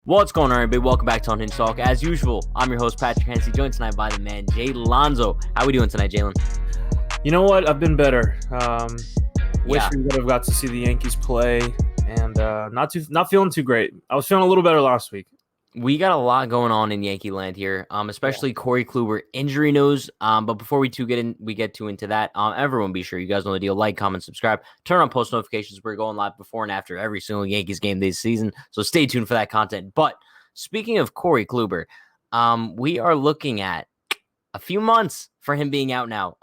What's going on, everybody? Welcome back to Unhinged Talk. As usual, I'm your host, Patrick Hennessy, joined tonight by the man, Jay Lonzo. How we doing tonight, Jalen? You know what? I've been better. Wish Yeah, we would have got to see the Yankees play, and not feeling too great. I was feeling a little better last week. we got a lot going on in Yankee land here, Yeah. especially Corey Kluber injury news. But before we get into that, everyone be sure you guys know the deal. Like, comment, subscribe, turn on post notifications. We're going live before and after every single Yankees game this season, so stay tuned for that content. But speaking of Corey Kluber, we are looking at a few months for him being out now.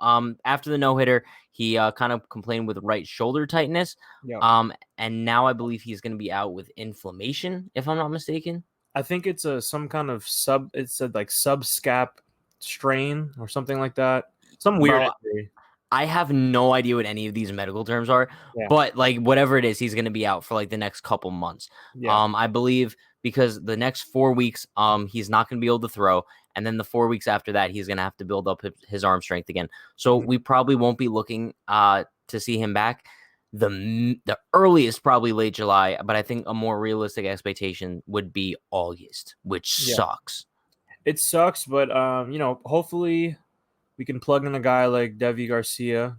After the no-hitter, he kind of complained with right shoulder tightness. Yeah. And now I believe he's going to be out with inflammation, if I'm not mistaken. I think it's some kind of it's a like subscap strain or something like that. Some weird Bro, injury. I have no idea what any of these medical terms are, Yeah. but like whatever it is, he's going to be out for like the next couple months. Yeah. I believe because the next 4 weeks, he's not going to be able to throw, and then the 4 weeks after that, he's going to have to build up his arm strength again. So we probably won't be looking to see him back. The earliest probably late July, but I think a more realistic expectation would be August, which Yeah. sucks. It sucks, but hopefully we can plug in a guy like Davy Garcia,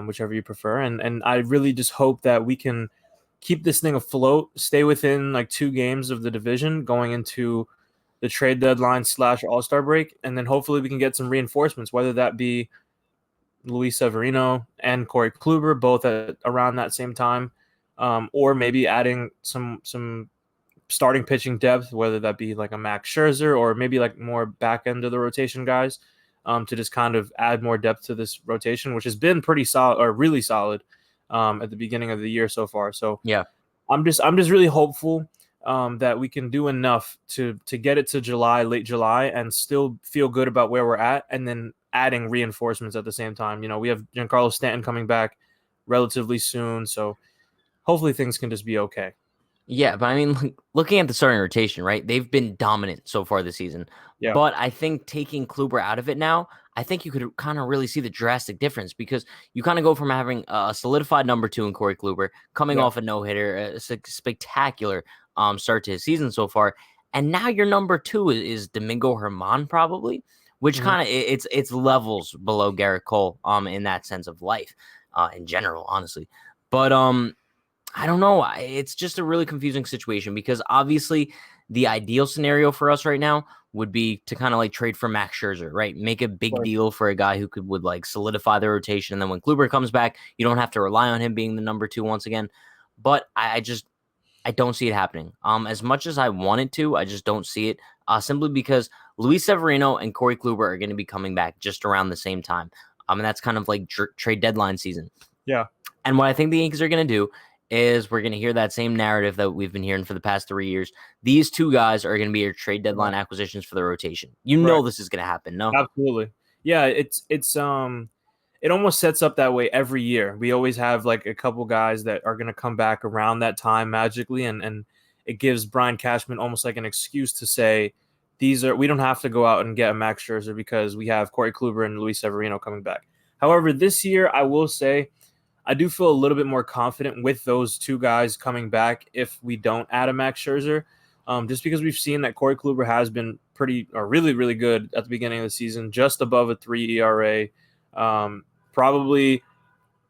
whichever you prefer, and I really just hope that we can keep this thing afloat, stay within like 2 games of the division going into the trade deadline / All-Star break, and then hopefully we can get some reinforcements, whether that be Luis Severino and Corey Kluber, both at around that same time, or maybe adding some starting pitching depth, whether that be like a Max Scherzer or maybe like more back end of the rotation guys, to just kind of add more depth to this rotation, which has been pretty solid or really solid at the beginning of the year so far. So Yeah. I'm just really hopeful that we can do enough to get it to late July, and still feel good about where we're at, and then adding reinforcements at the same time. You know, we have Giancarlo Stanton coming back relatively soon, so hopefully things can just be okay. Yeah, but I mean, looking at the starting rotation, right? They've been dominant so far this season. Yeah. But I think taking Kluber out of it now, I think you could kind of really see the drastic difference because you kind of go from having a solidified number two in Corey Kluber, coming Yeah. off a no-hitter, a spectacular start to his season so far, and now your number two is Domingo Herman probably, which Mhm. kind of it's levels below Garrett Cole in that sense of life in general, honestly. But I don't know. It's just a really confusing situation because obviously the ideal scenario for us right now would be to kind of like trade for Max Scherzer, right? Make a big Course. deal for a guy who would like solidify the rotation. And then when Kluber comes back, you don't have to rely on him being the number two once again. But I don't see it happening. As much as I wanted to, I just don't see it. Simply because Luis Severino and Corey Kluber are going to be coming back just around the same time. And that's kind of like trade deadline season. Yeah. And what I think the Yankees are going to do is we're going to hear that same narrative that we've been hearing for the past 3 years. These two guys are going to be your trade deadline acquisitions for the rotation. You know this is going to happen, no? Absolutely. Yeah, it almost sets up that way every year. We always have like a couple guys that are going to come back around that time magically, and it gives Brian Cashman almost like an excuse to say we don't have to go out and get a Max Scherzer because we have Corey Kluber and Luis Severino coming back. However, this year I will say I do feel a little bit more confident with those two guys coming back if we don't add a Max Scherzer, just because we've seen that Corey Kluber has been really, really good at the beginning of the season, just above a 3 ERA. Probably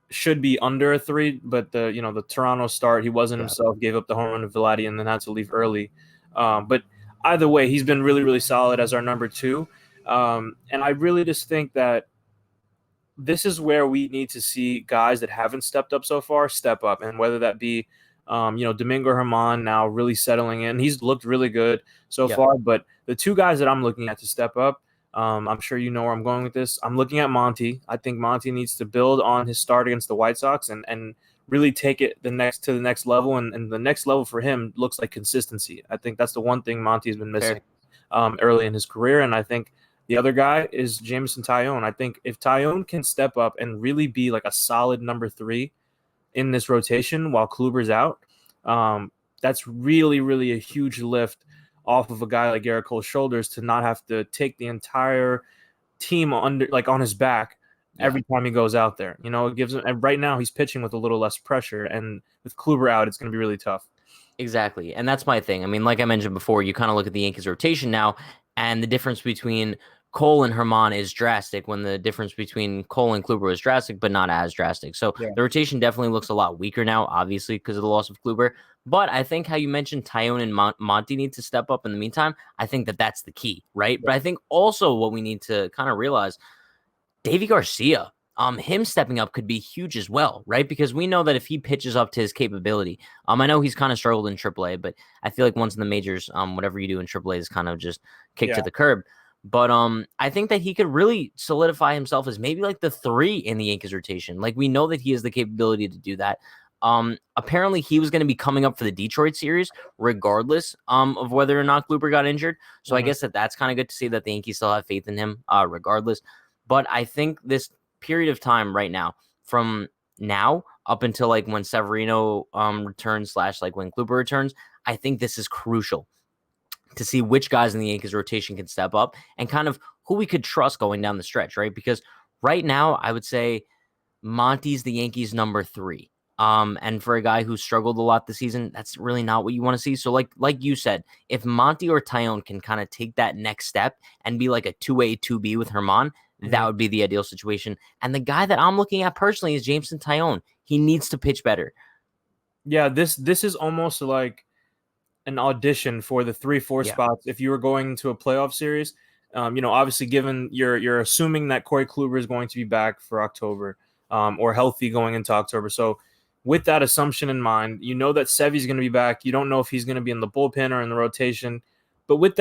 should be under a 3, but the Toronto start, he wasn't himself, gave up the home run to Vladi, and then had to leave early. But either way, he's been really, really solid as our number two. And I really just think that this is where we need to see guys that haven't stepped up so far step up, and whether that be, Domingo Herman now really settling in. He's looked really good so far, but the two guys that I'm looking at to step up, I'm sure you know where I'm going with this. I'm looking at Monty. I think Monty needs to build on his start against the White Sox and really take it to the next level. And the next level for him looks like consistency. I think that's the one thing Monty's been missing early in his career, and I think the other guy is Jameson Taillon. I think if Taillon can step up and really be like a solid number 3 in this rotation while Kluber's out, that's really, really a huge lift off of a guy like Garrett Cole's shoulders to not have to take the entire team on his back every time he goes out there. You know, it gives him. And right now he's pitching with a little less pressure, and with Kluber out, it's going to be really tough. Exactly. And that's my thing. I mean, like I mentioned before, you kind of look at the Yankees rotation now, and the difference between Cole and Herman is drastic when the difference between Cole and Kluber is drastic, but not as drastic. So Yeah. the rotation definitely looks a lot weaker now, obviously, because of the loss of Kluber. But I think how you mentioned Tyone and Monty need to step up in the meantime, I think that that's the key, right? But I think also what we need to kind of realize, Davy Garcia, him stepping up could be huge as well, right? Because we know that if he pitches up to his capability, I know he's kind of struggled in AAA, but I feel like once in the majors, whatever you do in AAA is kind of just kicked to the curb. But I think that he could really solidify himself as maybe like the 3 in the Yankees rotation. Like we know that he has the capability to do that. Apparently he was going to be coming up for the Detroit series, regardless of whether or not Kluber got injured. So I guess that's kind of good to see that the Yankees still have faith in him, regardless. But I think this period of time right now, from now up until like when Severino returns / like when Kluber returns, I think this is crucial to see which guys in the Yankees rotation can step up and kind of who we could trust going down the stretch, right? Because right now, I would say Monty's the Yankees number 3. And for a guy who struggled a lot this season, that's really not what you want to see. So like you said, if Monty or Tyone can kind of take that next step and be like a 2A, 2B with Herman, that would be the ideal situation. And the guy that I'm looking at personally is Jameson Tyone. He needs to pitch better. Yeah, this is almost like an audition for the 3-4 spots if you were going to a playoff series. Obviously, given you're assuming that Corey Kluber is going to be back for October, or healthy going into October. So with that assumption in mind, you know that Sevy's going to be back. You don't know if he's going to be in the bullpen or in the rotation. But with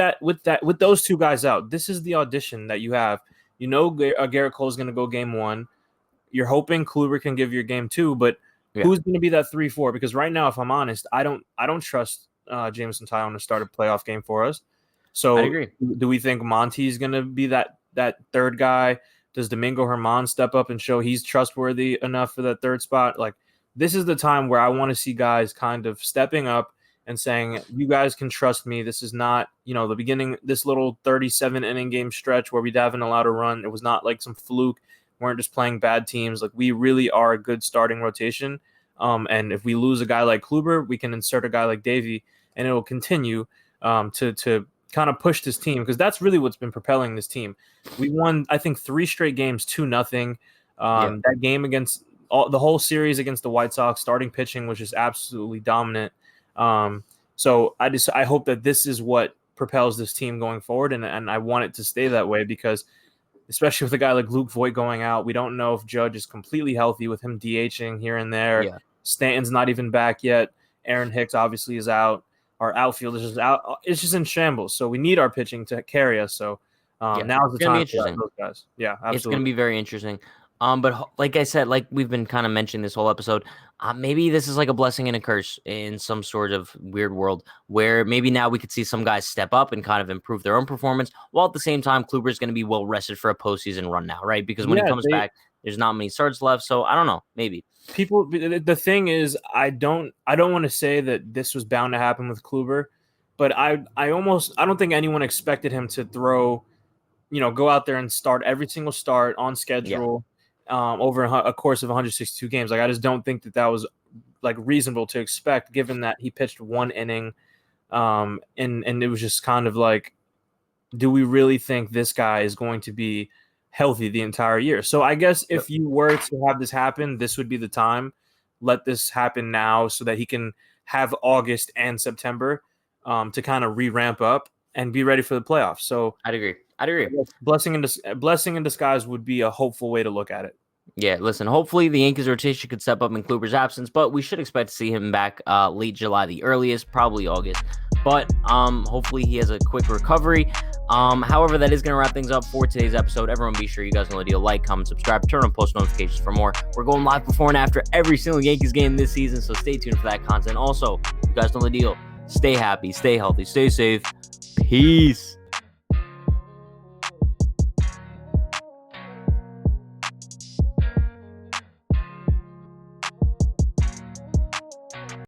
those 2 guys out, this is the audition that you have. You know, Garrett Cole is going to go game 1. You're hoping Kluber can give you game 2, but who's going to be that 3-4? Because right now, if I'm honest, I don't trust Jameson Tyone to start a playoff game for us. So I agree. Do we think Monty's going to be that 3rd guy? Does Domingo Herman step up and show he's trustworthy enough for that 3rd spot? Like, this is the time where I want to see guys kind of stepping up and saying, you guys can trust me. This is not, the beginning, this little 37-inning game stretch where we haven't allowed a run. It was not like some fluke. We weren't just playing bad teams. Like, we really are a good starting rotation. And if we lose a guy like Kluber, we can insert a guy like Davy, and it will continue to kind of push this team, because that's really what's been propelling this team. We won, I think, 3 straight games, 2-0. That game against the whole series against the White Sox, starting pitching was just absolutely dominant. So I hope that this is what propels this team going forward, and I want it to stay that way, because especially with a guy like Luke Voit going out, we don't know if Judge is completely healthy with him DHing here and there. Yeah. Stanton's not even back yet. Aaron Hicks obviously is out. Our outfield is just out. It's just in shambles. So we need our pitching to carry us. So now's the time for those guys. Yeah, absolutely. It's going to be very interesting. But like I said, like we've been kind of mentioning this whole episode, maybe this is like a blessing and a curse in some sort of weird world where maybe now we could see some guys step up and kind of improve their own performance, while at the same time Kluber is going to be well rested for a postseason run now, right? Because when he comes back, there's not many starts left. So I don't know, maybe. The thing is, I don't want to say that this was bound to happen with Kluber, but I don't think anyone expected him to throw, go out there and start every single start on schedule. Over a course of 162 games. Like, I just don't think that was like reasonable to expect, given that he pitched 1 inning. And it was just kind of like, do we really think this guy is going to be healthy the entire year? So I guess if you were to have this happen, this would be the time. Let this happen now so that he can have August and September to kind of re-ramp up and be ready for the playoffs. So I'd agree. Blessing in disguise would be a hopeful way to look at it. Yeah, listen, hopefully the Yankees rotation could step up in Kluber's absence, but we should expect to see him back late July, the earliest, probably August. But hopefully he has a quick recovery. However, that is going to wrap things up for today's episode. Everyone be sure you guys know the deal. Like, comment, subscribe, turn on post notifications for more. We're going live before and after every single Yankees game this season, so stay tuned for that content. Also, you guys know the deal. Stay happy, stay healthy, stay safe. Peace.